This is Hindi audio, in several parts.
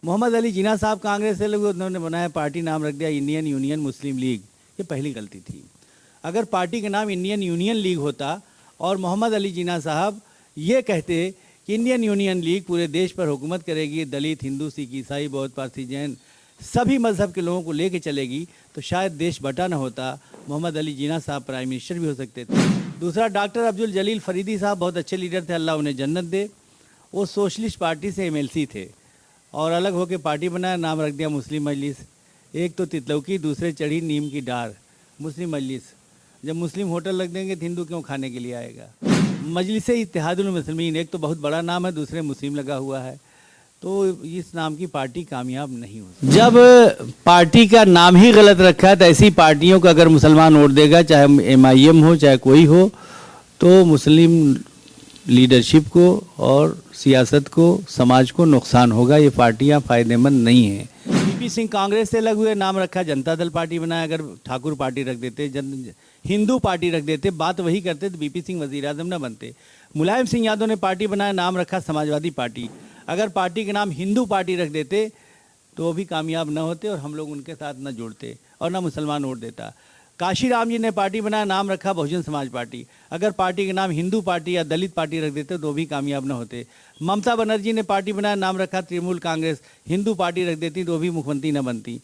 मोहम्मद अली जिन्ना साहब कांग्रेस से लोग उन्होंने बनाया, पार्टी नाम रख दिया इंडियन यूनियन मुस्लिम लीग। ये पहली गलती थी। अगर पार्टी का नाम इंडियन यूनियन लीग होता और मोहम्मद अली जिन्ना साहब ये कहते कि इंडियन यूनियन लीग पूरे देश पर हुकूमत करेगी, दलित, हिंदू, सिख, ईसाई, बौद्ध, पारसी, जैन सभी मज़हब के लोगों को लेके चलेगी, तो शायद देश बटा न होता। मोहम्मद अली जिन्ना साहब प्राइम मिनिस्टर भी हो सकते थे। दूसरा, डॉक्टर अब्दुल जलील फरीदी साहब बहुत अच्छे लीडर थे, अल्लाह उन्हें जन्नत दे। वो सोशलिस्ट पार्टी से एमएलसी थे और अलग होकर पार्टी बनाया, नाम रख दिया मुस्लिम मजलिस। एक तो तितलौकी, दूसरे चढ़ी नीम की डार, मुस्लिम मजलिस। जब मुस्लिम होटल रख देंगे तो हिंदू क्यों खाने के लिए आएगा। मजलिस इत्तेहादुल मुस्लिमीन, एक तो बहुत बड़ा नाम है, दूसरे मुस्लिम लगा हुआ है, तो इस नाम की पार्टी कामयाब नहीं हो। जब पार्टी का नाम ही गलत रखा है तो ऐसी पार्टियों का अगर मुसलमान वोट देगा, चाहे एमआईएम हो चाहे कोई हो, तो मुस्लिम लीडरशिप को और सियासत को, समाज को नुकसान होगा। ये पार्टियां फ़ायदेमंद नहीं हैं। बीपी सिंह कांग्रेस से अलग हुए, नाम रखा जनता दल पार्टी बनाया। अगर ठाकुर पार्टी रख देते, हिंदू पार्टी रख देते, बात वही करते तो बीपी सिंह वज़ीर आज़म न बनते। मुलायम सिंह यादव ने पार्टी बनाया, नाम रखा समाजवादी पार्टी। अगर पार्टी का नाम हिंदू पार्टी रख देते तो वो भी कामयाब न होते और हम लोग उनके साथ न जुड़ते और न मुसलमान वोट देता। काशी राम जी ने पार्टी बनाया, नाम रखा बहुजन समाज पार्टी। अगर पार्टी का नाम हिंदू पार्टी या दलित पार्टी रख देते तो भी कामयाब न होते। ममता बनर्जी ने पार्टी बनाया, नाम रखा तृणमूल कांग्रेस। हिंदू पार्टी रख देती तो भी मुख्यमंत्री न बनती।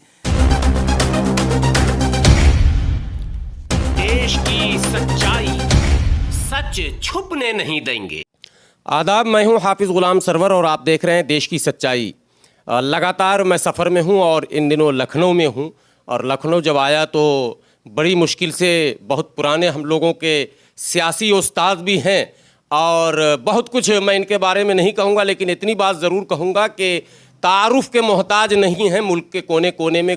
देश की सच्चाई सच छुपने नहीं देंगे। आदाब, मैं हूं हाफिज़ ग़ुलाम सरवर और आप देख रहे हैं देश की सच्चाई। लगातार मैं सफ़र में हूं और इन दिनों लखनऊ में हूं। और लखनऊ जब आया तो बड़ी मुश्किल से, बहुत पुराने हम लोगों के सियासी उस्ताद भी हैं और बहुत कुछ मैं इनके बारे में नहीं कहूँगा, लेकिन इतनी बात ज़रूर कहूँगा कि तारुफ़ के मोहताज नहीं हैं। मुल्क के कोने कोने में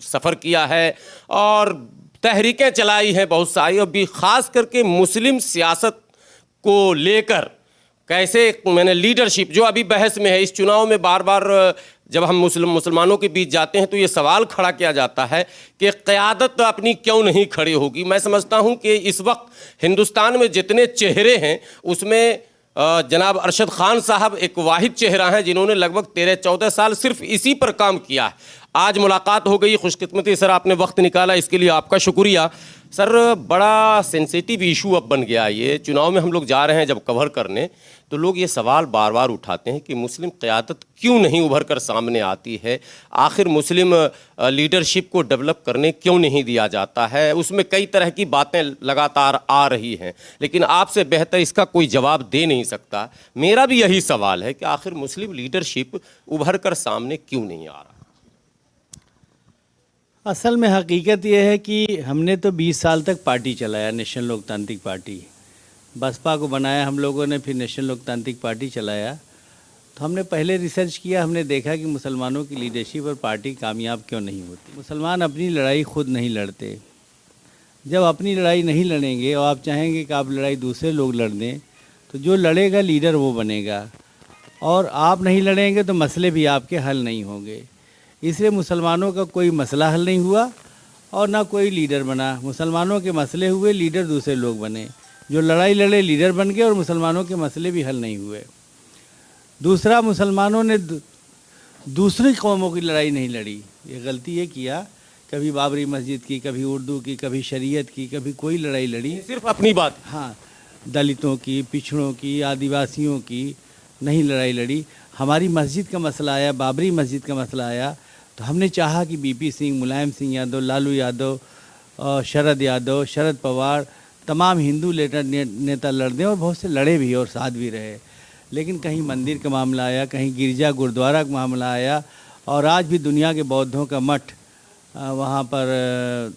सफ़र किया है और तहरीकें चलाई हैं बहुत सारी, और भी ख़ास करके मुस्लिम सियासत को लेकर कैसे मैंने लीडरशिप जो अभी बहस में है। इस चुनाव में बार बार जब हम मुसलमानों के बीच जाते हैं तो ये सवाल खड़ा किया जाता है कि क़यादत अपनी क्यों नहीं खड़ी होगी। मैं समझता हूँ कि इस वक्त हिंदुस्तान में जितने चेहरे हैं उसमें जनाब अरशद खान साहब एक वाहिद चेहरा हैं जिन्होंने लगभग 13-14 साल सिर्फ इसी पर काम किया है। आज मुलाकात हो गई, खुशकिस्मती सर आपने वक्त निकाला, इसके लिए आपका शुक्रिया। सर, बड़ा सेंसिटिव इशू अब बन गया ये। चुनाव में हम लोग जा रहे हैं जब कवर करने, तो लोग ये सवाल बार बार उठाते हैं कि मुस्लिम क़यादत क्यों नहीं उभर कर सामने आती है, आखिर मुस्लिम लीडरशिप को डेवलप करने क्यों नहीं दिया जाता है। उसमें कई तरह की बातें लगातार आ रही हैं, लेकिन आपसे बेहतर इसका कोई जवाब दे नहीं सकता। मेरा भी यही सवाल है कि आखिर मुस्लिम लीडरशिप उभर कर सामने क्यों नहीं आ रहा। असल में हकीकत यह है कि हमने तो 20 साल तक पार्टी चलाया, नेशनल लोकतांत्रिक पार्टी। बसपा को बनाया हम लोगों ने, फिर नेशनल लोकतांत्रिक पार्टी चलाया। तो हमने पहले रिसर्च किया, हमने देखा कि मुसलमानों की लीडरशिप और पार्टी कामयाब क्यों नहीं होती। मुसलमान अपनी लड़ाई खुद नहीं लड़ते। जब अपनी लड़ाई नहीं लड़ेंगे और आप चाहेंगे कि आप लड़ाई दूसरे लोग लड़ दें, तो जो लड़ेगा लीडर वो बनेगा, और आप नहीं लड़ेंगे तो मसले भी आपके हल नहीं होंगे। इसलिए मुसलमानों का कोई मसला हल नहीं हुआ और ना कोई लीडर बना। मुसलमानों के मसले हुए, लीडर दूसरे लोग बने। जो लड़ाई लड़े लीडर बन गए और मुसलमानों के मसले भी हल नहीं हुए। दूसरा, मुसलमानों ने दूसरी कौमों की लड़ाई नहीं लड़ी। ये गलती ये किया, कभी बाबरी मस्जिद की, कभी उर्दू की, कभी शरीयत की, कभी कोई लड़ाई लड़ी। सिर्फ अपनी बात, हाँ, दलितों की, पिछड़ों की, आदिवासियों की नहीं लड़ाई लड़ी। हमारी मस्जिद का मसला आया, बाबरी मस्जिद का मसला आया, तो हमने चाहा कि बीपी सिंह, मुलायम सिंह यादव, लालू यादव, शरद यादव, शरद पवार, तमाम हिंदू नेता लड़ दें, और बहुत से लड़े भी और साथ भी रहे। लेकिन कहीं मंदिर का मामला आया, कहीं गिरजा गुरुद्वारा का मामला आया, और आज भी दुनिया के बौद्धों का मठ वहाँ पर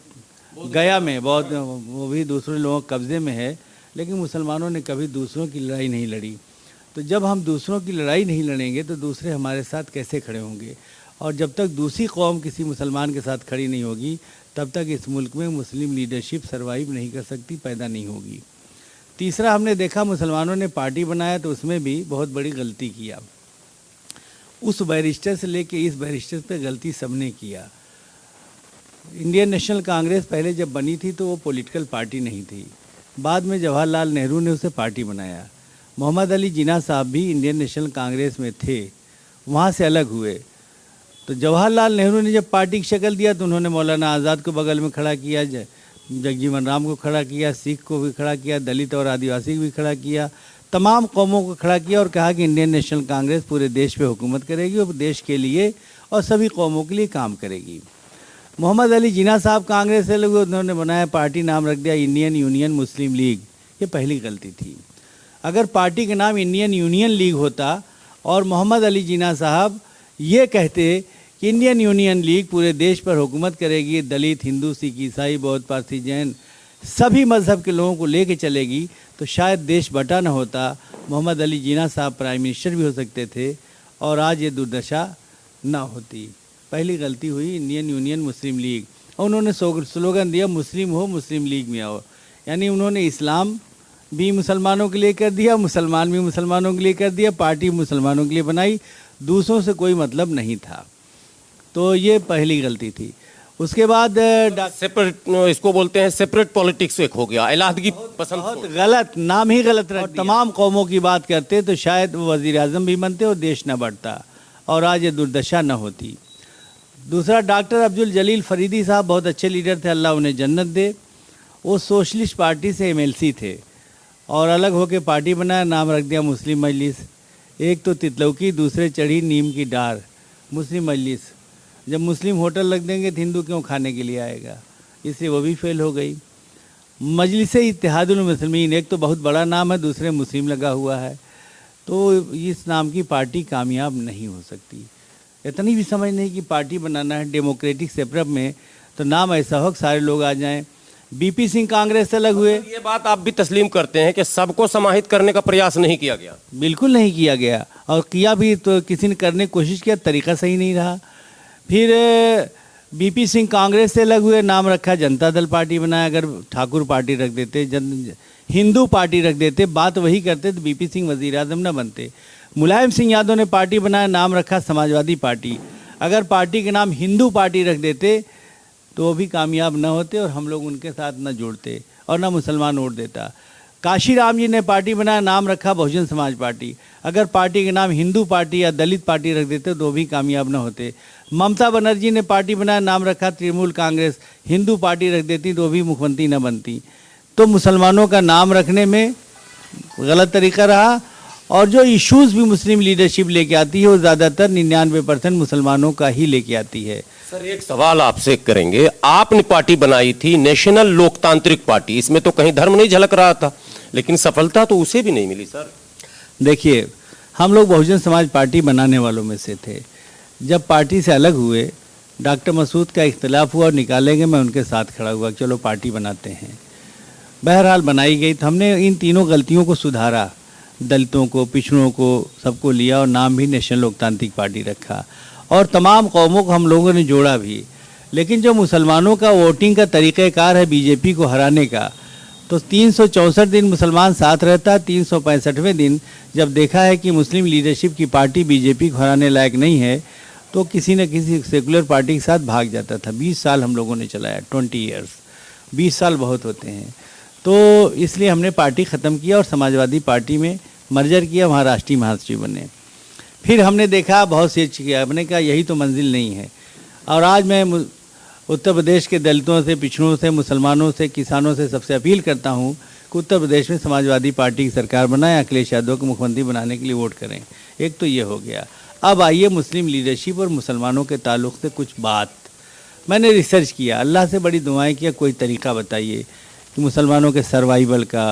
गया में बौद्ध, वो भी दूसरे लोगों के कब्ज़े में है। लेकिन मुसलमानों ने कभी दूसरों की लड़ाई नहीं लड़ी। तो जब हम दूसरों की लड़ाई नहीं लड़ेंगे तो दूसरे हमारे साथ कैसे खड़े होंगे। और जब तक दूसरी कौम किसी मुसलमान के साथ खड़ी नहीं होगी, तब तक इस मुल्क में मुस्लिम लीडरशिप सर्वाइव नहीं कर सकती, पैदा नहीं होगी। तीसरा, हमने देखा मुसलमानों ने पार्टी बनाया तो उसमें भी बहुत बड़ी गलती किया। उस बैरिस्टर से लेके इस बैरिस्टर पे गलती सबने किया। इंडियन नेशनल कांग्रेस पहले जब बनी थी तो वो पॉलिटिकल पार्टी नहीं थी। बाद में जवाहरलाल नेहरू ने उसे पार्टी बनाया। मोहम्मद अली जिन्ना साहब भी इंडियन नेशनल कांग्रेस में थे, वहाँ से अलग हुए। तो जवाहरलाल नेहरू ने जब पार्टी की शक्ल दिया तो उन्होंने मौलाना आज़ाद को बगल में खड़ा किया, जगजीवन राम को खड़ा किया, सिख को भी खड़ा किया, दलित और आदिवासी को भी खड़ा किया, तमाम कौमों को खड़ा किया और कहा कि इंडियन नेशनल कांग्रेस पूरे देश पे हुकूमत करेगी और देश के लिए और सभी कौमों के लिए काम करेगी। मोहम्मद अली जिन्ना साहब कांग्रेस से लोग उन्होंने बनाया, पार्टी नाम रख दिया इंडियन यूनियन मुस्लिम लीग। ये पहली गलती थी। अगर पार्टी का नाम इंडियन यूनियन लीग होता और मोहम्मद अली जिन्ना साहब ये कहते कि इंडियन यूनियन लीग पूरे देश पर हुकूमत करेगी, दलित, हिंदू, सिख, ईसाई, बौद्ध, पारसी, जैन सभी मज़हब के लोगों को लेके चलेगी, तो शायद देश बटा न होता, मोहम्मद अली जिन्ना साहब प्राइम मिनिस्टर भी हो सकते थे और आज ये दुर्दशा ना होती। पहली गलती हुई इंडियन यूनियन मुस्लिम लीग, और उन्होंने स्लोगन दिया मुस्लिम हो मुस्लिम लीग में आओ, यानी उन्होंने इस्लाम भी मुसलमानों के लिए कर दिया, मुसलमान भी मुसलमानों के लिए कर दिया, पार्टी मुसलमानों के लिए बनाई, दूसरों से कोई मतलब नहीं था। तो ये पहली गलती थी। उसके बाद सेपरेट, इसको बोलते हैं सेपरेट पॉलिटिक्स एक हो गया, इलाहदगी पसंद। बहुत गलत, नाम ही गलत रख दिया। तमाम कौमों की बात करते तो शायद वो वज़ीर आज़म भी बनते और देश न बढ़ता और आज ये दुर्दशा न होती। दूसरा, डॉक्टर अब्दुल जलील फरीदी साहब बहुत अच्छे लीडर थे, अल्लाह उन्हें जन्नत दे। वो सोशलिस्ट पार्टी से MLC थे और अलग होकर पार्टी बनाया, नाम रख दिया मुस्लिम मजलिस। एक तो तितलौकी, दूसरे चढ़ी नीम की डार, मुस्लिम मजलिस। जब मुस्लिम होटल लग देंगे तो हिंदू क्यों खाने के लिए आएगा, इसलिए वो भी फेल हो गई। मजलिस इत्तेहादुल मुस्लिमीन, एक तो बहुत बड़ा नाम है, दूसरे मुस्लिम लगा हुआ है, तो इस नाम की पार्टी कामयाब नहीं हो सकती। इतनी भी समझ नहीं कि पार्टी बनाना है डेमोक्रेटिक सेटअप में, तो नाम ऐसा हो कि सारे लोग आ जाएं। BP सिंह कांग्रेस से अलग हुए। ये बात आप भी तस्लीम करते हैं कि सबको समाहित करने का प्रयास नहीं किया गया? बिल्कुल नहीं किया गया, और किया भी तो किसी ने करने की कोशिश किया, तरीका सही नहीं रहा। फिर BP सिंह कांग्रेस से अलग हुए, नाम रखा जनता दल पार्टी बनाया। अगर ठाकुर पार्टी रख देते, हिंदू पार्टी रख देते, बात वही करते तो BP सिंह वज़ीर आज़म न बनते। मुलायम सिंह यादव ने पार्टी बनाया, नाम रखा समाजवादी पार्टी। अगर पार्टी के नाम हिंदू पार्टी रख देते तो वो भी कामयाब न होते और हम लोग उनके साथ न जुड़ते और न मुसलमान वोट देता। काशी राम जी ने पार्टी बनाया, नाम रखा बहुजन समाज पार्टी। अगर पार्टी के नाम हिंदू पार्टी या दलित पार्टी रख देते तो भी कामयाब न होते। ममता बनर्जी ने पार्टी बनाया, नाम रखा तृणमूल कांग्रेस। हिंदू पार्टी रख देती तो भी मुख्यमंत्री न बनती। तो मुसलमानों का नाम रखने में गलत तरीका रहा, और जो इश्यूज़ भी मुस्लिम लीडरशिप लेके आती है वो ज़्यादातर 99% मुसलमानों का ही लेके आती है। सर, एक सवाल आपसे करेंगे। आपने पार्टी बनाई थी नेशनल लोकतांत्रिक पार्टी, इसमें तो कहीं धर्म नहीं झलक रहा था, लेकिन सफलता तो उसे भी नहीं मिली। सर देखिए, हम लोग बहुजन समाज पार्टी बनाने वालों में से थे। जब पार्टी से अलग हुए, डॉक्टर मसूद का इख्तिलाफ हुआ और निकालेंगे, मैं उनके साथ खड़ा हुआ, चलो पार्टी बनाते हैं। बहरहाल बनाई गई, तो हमने इन तीनों गलतियों को सुधारा, दलितों को, पिछड़ों को, सबको लिया और नाम भी नेशनल लोकतांत्रिक पार्टी रखा, और तमाम कौमों को हम लोगों ने जोड़ा भी। लेकिन जो मुसलमानों का वोटिंग का तरीक़ाकार है बीजेपी को हराने का, तो 364 दिन मुसलमान साथ रहता है, 365वें दिन जब देखा है कि मुस्लिम लीडरशिप की पार्टी बीजेपी को हराने लायक नहीं है, तो किसी न किसी सेकुलर पार्टी के साथ भाग जाता था। 20 साल हम लोगों ने चलाया, 20 ईयर्स, 20 साल बहुत होते हैं। तो इसलिए हमने पार्टी ख़त्म किया और समाजवादी पार्टी में मर्जर किया, वहाँ राष्ट्रीय महासचिव बने। फिर हमने देखा बहुत से किया, हमने कहा यही तो मंजिल नहीं है। और आज मैं उत्तर प्रदेश के दलितों से, पिछड़ों से, मुसलमानों से, किसानों से सबसे अपील करता हूँ कि उत्तर प्रदेश में समाजवादी पार्टी की सरकार बनाएं, अखिलेश यादव को मुख्यमंत्री बनाने के लिए वोट करें। एक तो ये हो गया। अब आइए मुस्लिम लीडरशिप और मुसलमानों के ताल्लुक़ से कुछ बात। मैंने रिसर्च किया, अल्लाह से बड़ी दुआएँ किया, कोई तरीक़ा बताइए कि मुसलमानों के सर्वाइवल का,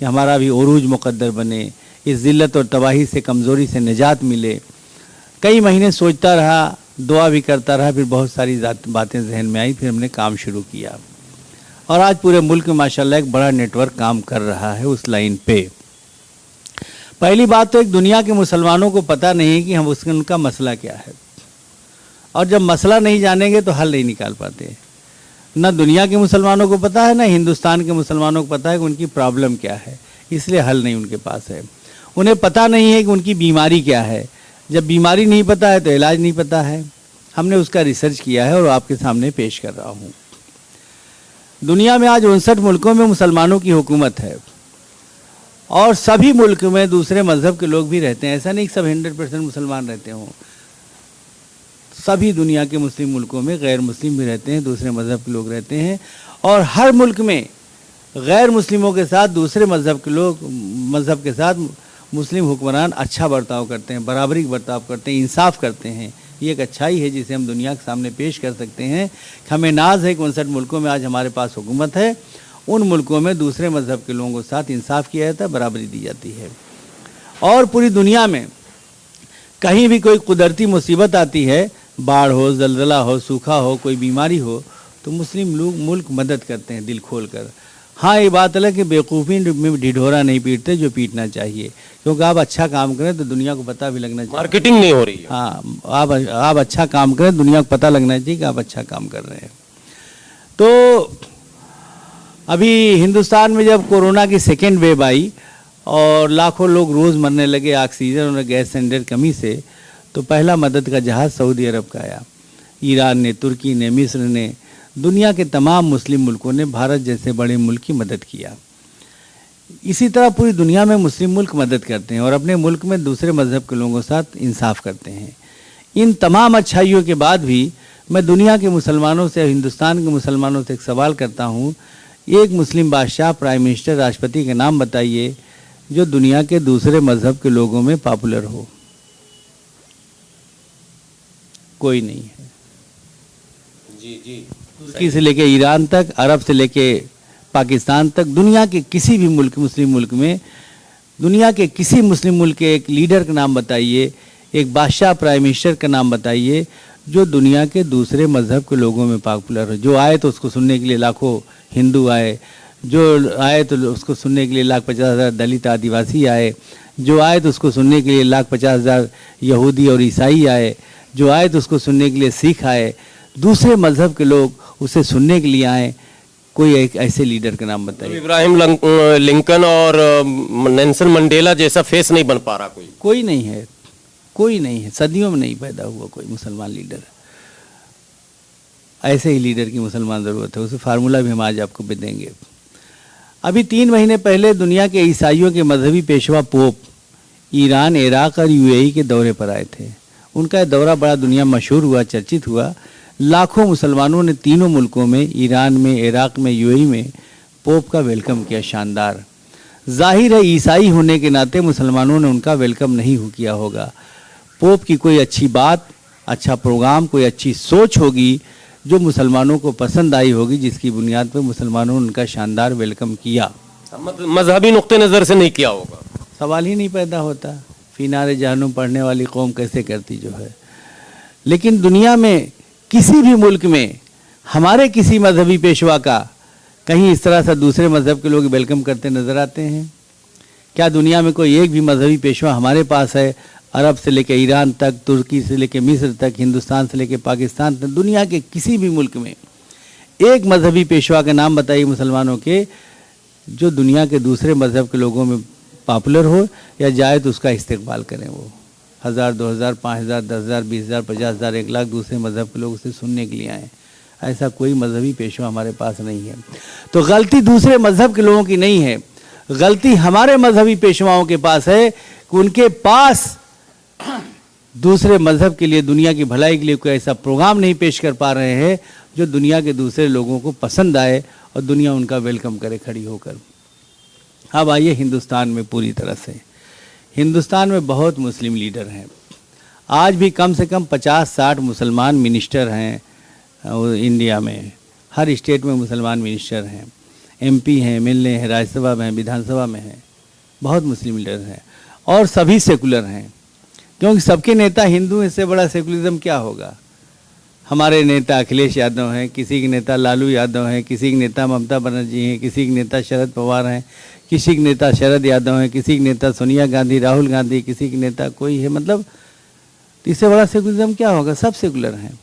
कि हमारा भी उरूज मुक़द्दर बने, इस ज़िल्लत और तबाही से, कमज़ोरी से निजात मिले। कई महीने सोचता रहा, दुआ भी करता रहा, फिर बहुत सारी बातें जहन में आई, फिर हमने काम शुरू किया और आज पूरे मुल्क में माशाल्लाह एक बड़ा नेटवर्क काम कर रहा है उस लाइन पे। पहली बात तो एक दुनिया के मुसलमानों को पता नहीं है कि हम उनका मसला क्या है, और जब मसला नहीं जानेंगे तो हल नहीं निकाल पाते। ना दुनिया के मुसलमानों को पता है, ना हिंदुस्तान के मुसलमानों को पता है कि उनकी प्रॉब्लम क्या है, इसलिए हल नहीं उनके पास है। उन्हें पता नहीं है कि उनकी बीमारी क्या है, जब बीमारी नहीं पता है तो इलाज नहीं पता है। हमने उसका रिसर्च किया है और आपके सामने पेश कर रहा हूँ। दुनिया में आज 59 मुल्कों में मुसलमानों की हुकूमत है और सभी मुल्क में दूसरे मज़हब के लोग भी रहते हैं। ऐसा नहीं कि सब 100% मुसलमान रहते हों। सभी दुनिया के मुस्लिम मुल्कों में गैर मुस्लिम भी रहते हैं, दूसरे मज़हब के लोग रहते हैं, और हर मुल्क में गैर मुस्लिमों के साथ दूसरे मज़हब के साथ मुस्लिम हुक्मरान अच्छा बर्ताव करते हैं, बराबरी का बर्ताव करते हैं, इंसाफ करते हैं। ये एक अच्छाई है जिसे हम दुनिया के सामने पेश कर सकते हैं। हमें नाज है कि 59 मुल्कों में आज हमारे पास हुकूमत है। उन मुल्कों में दूसरे मज़हब के लोगों के साथ इंसाफ किया जाता है, बराबरी दी जाती है। और पूरी दुनिया में कहीं भी कोई कुदरती मुसीबत आती है, बाढ़ हो, जलजला हो, सूखा हो, कोई बीमारी हो, तो मुस्लिम लोग मुल्क मदद करते हैं दिल खोल कर। हाँ, ये बात अलग कि बेवकूफ़ी में ढिढोरा नहीं पीटते जो पीटना चाहिए, क्योंकि आप अच्छा काम करें तो दुनिया को पता भी लगना चाहिए। मार्केटिंग नहीं हो रही है। हाँ, आप अच्छा काम करें, दुनिया को पता लगना चाहिए कि आप अच्छा काम कर रहे हैं। तो अभी हिंदुस्तान में जब कोरोना की सेकेंड वेव आई और लाखों लोग रोज़ मरने लगे ऑक्सीजन और गैस सिलेंडर कमी से, तो पहला मदद का जहाज़ सऊदी अरब का आया। ईरान ने, तुर्की ने, मिस्र ने, दुनिया के तमाम मुस्लिम मुल्कों ने भारत जैसे बड़े मुल्क की मदद किया। इसी तरह पूरी दुनिया में मुस्लिम मुल्क मदद करते हैं और अपने मुल्क में दूसरे मज़हब के लोगों के साथ इंसाफ करते हैं। इन तमाम अच्छाइयों के बाद भी मैं दुनिया के मुसलमानों से, हिंदुस्तान के मुसलमानों से एक सवाल करता हूँ, एक मुस्लिम बादशाह, प्राइम मिनिस्टर, राष्ट्रपति के नाम बताइए जो दुनिया के दूसरे मज़हब के लोगों में पॉपुलर हो। कोई नहीं है। जी तुर्की से लेके ईरान तक, अरब से लेके पाकिस्तान तक, दुनिया के किसी भी मुल्क, मुस्लिम मुल्क में, दुनिया के किसी मुस्लिम मुल्क के एक लीडर का नाम बताइए, एक बादशाह, प्राइम मिनिस्टर का नाम बताइए जो दुनिया के दूसरे मज़हब के लोगों में पॉपुलर हो। जो आए तो उसको सुनने के लिए लाखों हिंदू आए, जो आए तो उसको सुनने के लिए 1,50,000 दलित आदिवासी आए, जो आए तो उसको सुनने के लिए 1,50,000 यहूदी और ईसाई आए, जो आए तो उसको सुनने के लिए सिख आए, दूसरे मज़हब के लोग उसे सुनने के लिए आए। कोई एक ऐसे लीडर का नाम बताइए। इब्राहिम लिंकन और नेल्सन मंडेला जैसा फेस नहीं बन पा रहा कोई। कोई नहीं है, कोई नहीं है, सदियों में नहीं पैदा हुआ कोई मुसलमान लीडर। ऐसे ही लीडर की मुसलमान ज़रूरत है। उसे फार्मूला भी हम आज आपको भी देंगे। अभी 3 महीने पहले दुनिया के ईसाइयों के मजहबी पेशवा पोप ईरान, इराक और यूएई के दौरे पर आए थे। उनका दौरा बड़ा दुनिया मशहूर हुआ, चर्चित हुआ। लाखों मुसलमानों ने तीनों मुल्कों में, ईरान में, इराक में, यूएई में पोप का वेलकम किया। शानदार। जाहिर है ईसाई होने के नाते मुसलमानों ने उनका वेलकम नहीं किया होगा। पोप की कोई अच्छी बात, अच्छा प्रोग्राम, कोई अच्छी सोच होगी जो मुसलमानों को पसंद आई होगी, जिसकी बुनियाद पर मुसलमानों ने उनका शानदार वेलकम किया। मजहबी नुक्ते नज़र से नहीं किया होगा, सवाल ही नहीं पैदा होता। फिनारे जहन्नुम पढ़ने वाली कौम कैसे करती जो है। लेकिन दुनिया में किसी भी मुल्क में हमारे किसी मजहबी पेशवा का कहीं इस तरह से दूसरे मजहब के लोग वेलकम करते नजर आते हैं? क्या दुनिया में कोई एक भी मजहबी पेशवा हमारे पास है? अरब से लेकर ईरान तक, तुर्की से लेकर मिस्र तक, हिंदुस्तान से लेकर पाकिस्तान तक, दुनिया के किसी भी मुल्क में एक मजहबी पेशवा के नाम बताइए मुसलमानों के जो दुनिया के दूसरे मजहब के लोगों में पॉपुलर हो, या जाए तो उसका इस्तेकबाल करें। वो 1000, 2000, 5000, 10,000, 20,000, 50,000, 1 लाख दूसरे मजहब के लोग उसे सुनने के लिए आए। ऐसा कोई मजहबी पेशवा हमारे पास नहीं है। तो गलती दूसरे मजहब के लोगों की नहीं है, गलती हमारे मजहबी पेशवाओं के पास है कि उनके पास दूसरे मजहब के लिए, दुनिया की भलाई के लिए कोई ऐसा प्रोग्राम नहीं पेश कर पा रहे हैं जो दुनिया के दूसरे लोगों को पसंद आए और दुनिया उनका वेलकम करे खड़ी होकर। अब आइए हिंदुस्तान में। पूरी तरह से हिंदुस्तान में बहुत मुस्लिम लीडर हैं। आज भी कम से कम 50-60 मुसलमान मिनिस्टर हैं इंडिया में। हर स्टेट में मुसलमान मिनिस्टर हैं, एमपी हैं, मिलने हैं, राज्यसभा में हैं, विधानसभा में हैं। बहुत मुस्लिम लीडर हैं और सभी सेकुलर हैं, क्योंकि सबके नेता हिंदू, इससे बड़ा सेकुलरिज्म क्या होगा। हमारे नेता अखिलेश यादव हैं, किसी के नेता लालू यादव हैं, किसी के नेता ममता बनर्जी हैं, किसी के नेता शरद पवार हैं, किसी के नेता शरद यादव हैं, किसी के नेता सोनिया गांधी, राहुल गांधी, किसी के नेता कोई है। मतलब इससे बड़ा सेकुलरिज्म क्या होगा। सब सेकुलर हैं।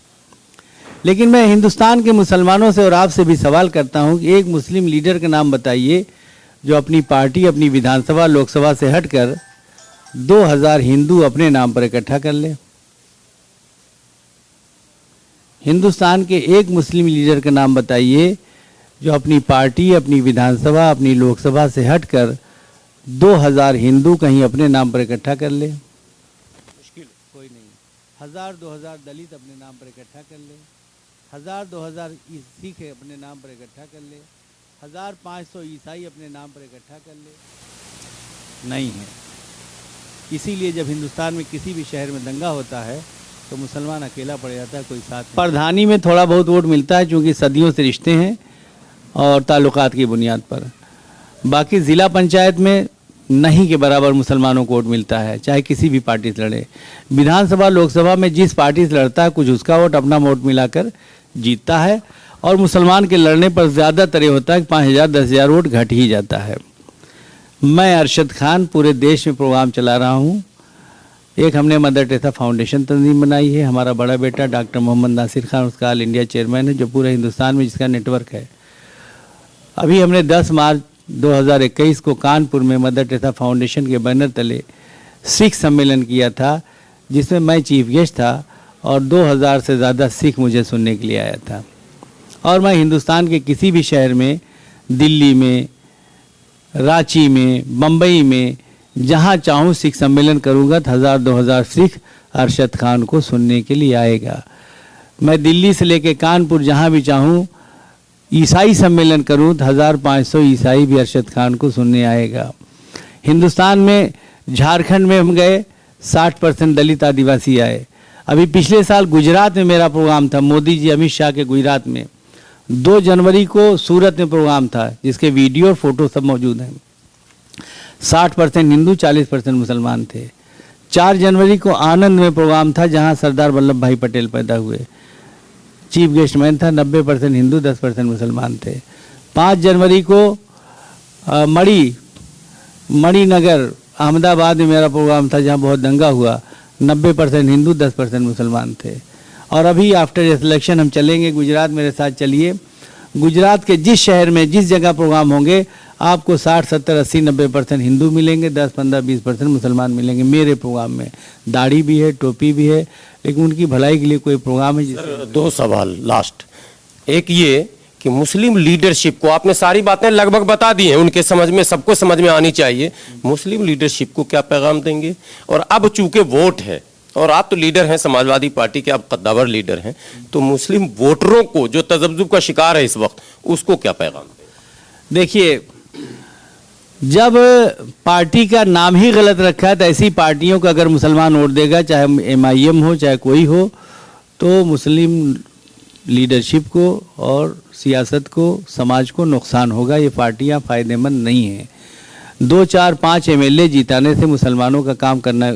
लेकिन मैं हिंदुस्तान के मुसलमानों से और आपसे भी सवाल करता हूं कि एक मुस्लिम लीडर का नाम बताइए जो अपनी पार्टी, अपनी विधानसभा, लोकसभा से हटकर 2000 हिंदू अपने नाम पर इकट्ठा कर ले। हिंदुस्तान के एक मुस्लिम लीडर का नाम बताइए जो अपनी पार्टी, अपनी विधानसभा, अपनी लोकसभा से हटकर 2000 हिंदू कहीं अपने नाम पर इकट्ठा कर ले। मुश्किल कोई नहीं। 1000-2000 दलित अपने नाम पर इकट्ठा कर ले, 1000-2000 सिख अपने नाम पर इकट्ठा कर ले, 1500 ईसाई अपने नाम पर इकट्ठा कर ले, नहीं है। इसीलिए जब हिंदुस्तान में किसी भी शहर में दंगा होता है तो मुसलमान अकेला पड़ जाता है, कोई साथ नहीं। प्रधानी में थोड़ा बहुत वोट मिलता है क्योंकि सदियों से रिश्ते हैं और ताल्लुकात की बुनियाद पर। बाकी ज़िला पंचायत में नहीं के बराबर मुसलमानों को वोट मिलता है, चाहे किसी भी पार्टी से लड़े। विधानसभा लोकसभा में जिस पार्टी से लड़ता है कुछ उसका वोट अपना वोट मिलाकर जीतता है, और मुसलमान के लड़ने पर ज़्यादातर ये होता है कि 5000-10,000 वोट घट ही जाता है। मैं अरशद खान पूरे देश में प्रोग्राम चला रहा हूँ। एक हमने मदर टेरेसा फाउंडेशन तंजीम बनाई है, हमारा बड़ा बेटा डॉक्टर मोहम्मद नासिर खान उसका ऑल इंडिया चेयरमैन है, जो पूरे हिंदुस्तान में जिसका नेटवर्क है। अभी हमने 10 मार्च 2021 को कानपुर में मदर टेरेसा फाउंडेशन के बैनर तले सिख सम्मेलन किया था, जिसमें मैं चीफ गेस्ट था और 2000 से ज़्यादा सिख मुझे सुनने के लिए आया था। और मैं हिंदुस्तान के किसी भी शहर में, दिल्ली में, रांची में, बम्बई में, जहाँ चाहूँ सिख सम्मेलन करूँगा तो 1000-2000 सिख अरशद खान को सुनने के लिए आएगा। मैं दिल्ली से लेकर कानपुर जहाँ भी चाहूँ ईसाई सम्मेलन करूँ तो 1500 ईसाई भी अरशद खान को सुनने आएगा। हिंदुस्तान में झारखंड में हम गए, 60% दलित आदिवासी आए। अभी पिछले साल गुजरात में मेरा प्रोग्राम था, मोदी जी अमित शाह के गुजरात में 2 जनवरी को सूरत में प्रोग्राम था, जिसके वीडियो और फोटो सब मौजूद हैं। 60% हिंदू, 40% मुसलमान थे। 4 जनवरी को आनंद में प्रोग्राम था, जहां सरदार वल्लभ भाई पटेल पैदा हुए। चीफ गेस्ट मैन था, 90% हिंदू, 10% मुसलमान थे। 5 जनवरी को मणिनगर अहमदाबाद में मेरा प्रोग्राम था, जहां बहुत दंगा हुआ। 90% हिंदू, 10% मुसलमान थे। और अभी आफ्टर इलेक्शन हम चलेंगे गुजरात, मेरे साथ चलिए। गुजरात के जिस शहर में जिस जगह प्रोग्राम होंगे आपको 60, 70, 80, 90% हिंदू मिलेंगे, 10, 15, 20% मुसलमान मिलेंगे मेरे प्रोग्राम में। दाढ़ी भी है, टोपी भी है, लेकिन उनकी भलाई के लिए कोई प्रोग्राम है। सर 2 सवाल लास्ट। एक ये कि मुस्लिम लीडरशिप को, आपने सारी बातें लगभग बता दी हैं, उनके समझ में, सबको समझ में आनी चाहिए। मुस्लिम लीडरशिप को क्या पैगाम देंगे? और अब चूंकि वोट है और आप तो लीडर हैं समाजवादी पार्टी के, आप कद्दावर लीडर हैं, तो मुस्लिम वोटरों को जो तजब्जुब का शिकार है इस वक्त, उसको क्या पैगाम दें? देखिए, जब पार्टी का नाम ही गलत रखा है तो ऐसी पार्टियों को अगर मुसलमान वोट देगा, चाहे MIM हो चाहे कोई हो, तो मुस्लिम लीडरशिप को और सियासत को, समाज को नुकसान होगा। ये पार्टियां फ़ायदेमंद नहीं हैं। 2, 4, 5 MLA जीताने से मुसलमानों का काम करना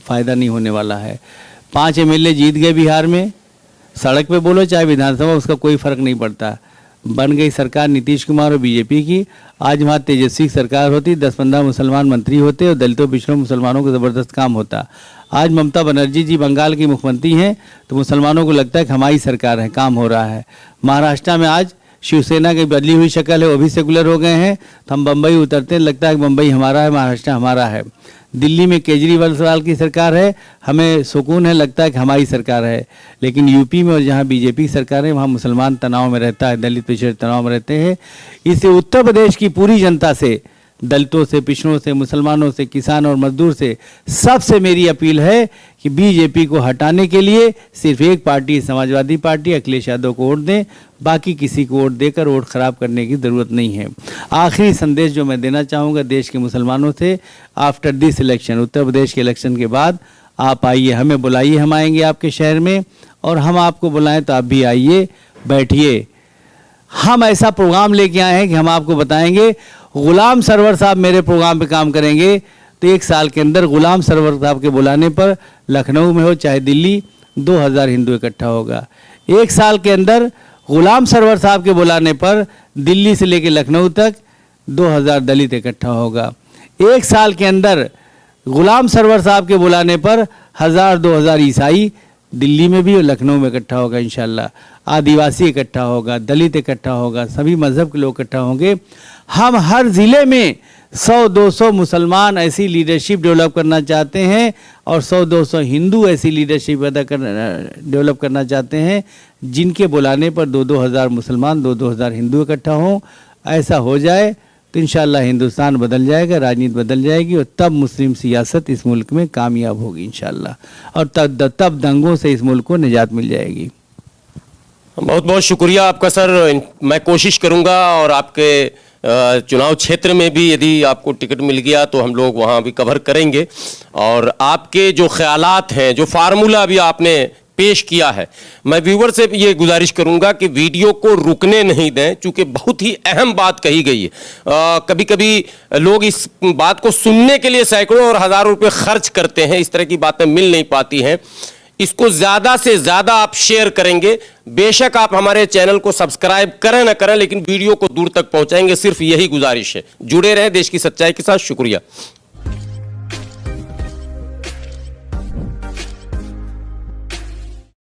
फ़ायदा नहीं होने वाला है। 5 MLA जीत गए बिहार में, सड़क पे बोलो चाहे विधानसभा, उसका कोई फ़र्क नहीं पड़ता। बन गई सरकार नीतीश कुमार और बीजेपी की। आज वहाँ तेजस्वी सरकार होती, 10-15 मुसलमान मंत्री होते और दलितों पिछड़ों मुसलमानों को ज़बरदस्त काम होता। आज ममता बनर्जी जी बंगाल की मुख्यमंत्री हैं तो मुसलमानों को लगता है कि हमारी सरकार है, काम हो रहा है। महाराष्ट्र में आज शिवसेना की बदली हुई शक्ल है, वो भी सेकुलर हो गए हैं, तो हम बम्बई उतरते हैं, लगता है कि बम्बई हमारा है, महाराष्ट्र हमारा है। दिल्ली में केजरीवाल की सरकार है, हमें सुकून है, लगता है कि हमारी सरकार है। लेकिन यूपी में और जहाँ बीजेपी की सरकार है वहाँ मुसलमान तनाव में रहता है, दलित पिछड़े तनाव में रहते हैं। इससे उत्तर प्रदेश की पूरी जनता से, दलितों से, पिछड़ों से, मुसलमानों से, किसान और मजदूर से, सबसे मेरी अपील है कि बीजेपी को हटाने के लिए सिर्फ एक पार्टी, समाजवादी पार्टी, अखिलेश यादव को वोट दें, बाकी किसी को वोट देकर वोट खराब करने की ज़रूरत नहीं है। आखिरी संदेश जो मैं देना चाहूँगा देश के मुसलमानों से, after this election, Uttar Pradesh के इलेक्शन के बाद आप आइए, हमें बुलाइए, हम आएंगे आपके शहर में, और हम आपको बुलाएं तो आप भी आइए, बैठिए। हम ऐसा प्रोग्राम लेके आए हैं कि हम आपको बताएंगे। गुलाम सरवर साहब मेरे प्रोग्राम पे काम करेंगे तो 1 साल के अंदर गुलाम सरवर साहब के बुलाने पर लखनऊ में हो चाहे दिल्ली, 2000 हिंदू इकट्ठा होगा। 1 साल के अंदर गुलाम सरवर साहब के बुलाने पर दिल्ली से लेकर लखनऊ तक 2000 दलित इकट्ठा होगा। 1 साल के अंदर गुलाम सरवर साहब के बुलाने पर 1000-2000 ईसाई दिल्ली में भी और लखनऊ में इकट्ठा होगा इंशाल्लाह। आदिवासी इकट्ठा होगा, दलित इकट्ठा होगा, सभी मज़हब के लोग इकट्ठा होंगे। हम हर ज़िले में 100-200 मुसलमान ऐसी लीडरशिप डेवलप करना चाहते हैं और 100-200 हिंदू ऐसी लीडरशिप डेवलप करना चाहते हैं, जिनके बुलाने पर 2-2 हज़ार मुसलमान, 2-2 हज़ार हिंदू इकट्ठा हों। ऐसा हो जाए तो इंशाअल्लाह हिंदुस्तान बदल जाएगा, राजनीति बदल जाएगी और तब मुस्लिम सियासत इस मुल्क में कामयाब होगी इंशाअल्लाह, और तब दंगों से इस मुल्क को निजात मिल जाएगी। बहुत बहुत शुक्रिया आपका सर। मैं कोशिश करूंगा और आपके चुनाव क्षेत्र में भी यदि आपको टिकट मिल गया तो हम लोग वहाँ भी कवर करेंगे, और आपके जो ख्यालात हैं, जो फार्मूला भी आपने पेश किया है, मैं व्यूवर से ये गुजारिश करूंगा कि वीडियो को रुकने नहीं दें, क्योंकि बहुत ही अहम बात कही गई है। कभी कभी लोग इस बात को सुनने के लिए सैकड़ों और हज़ारों रुपये खर्च करते हैं, इस तरह की बातें मिल नहीं पाती हैं। इसको ज़्यादा से ज़्यादा आप शेयर करेंगे, बेशक आप हमारे चैनल को सब्सक्राइब करें ना करें, लेकिन वीडियो को दूर तक पहुंचाएंगे, सिर्फ यही गुजारिश है। जुड़े रहें देश की सच्चाई के साथ। शुक्रिया।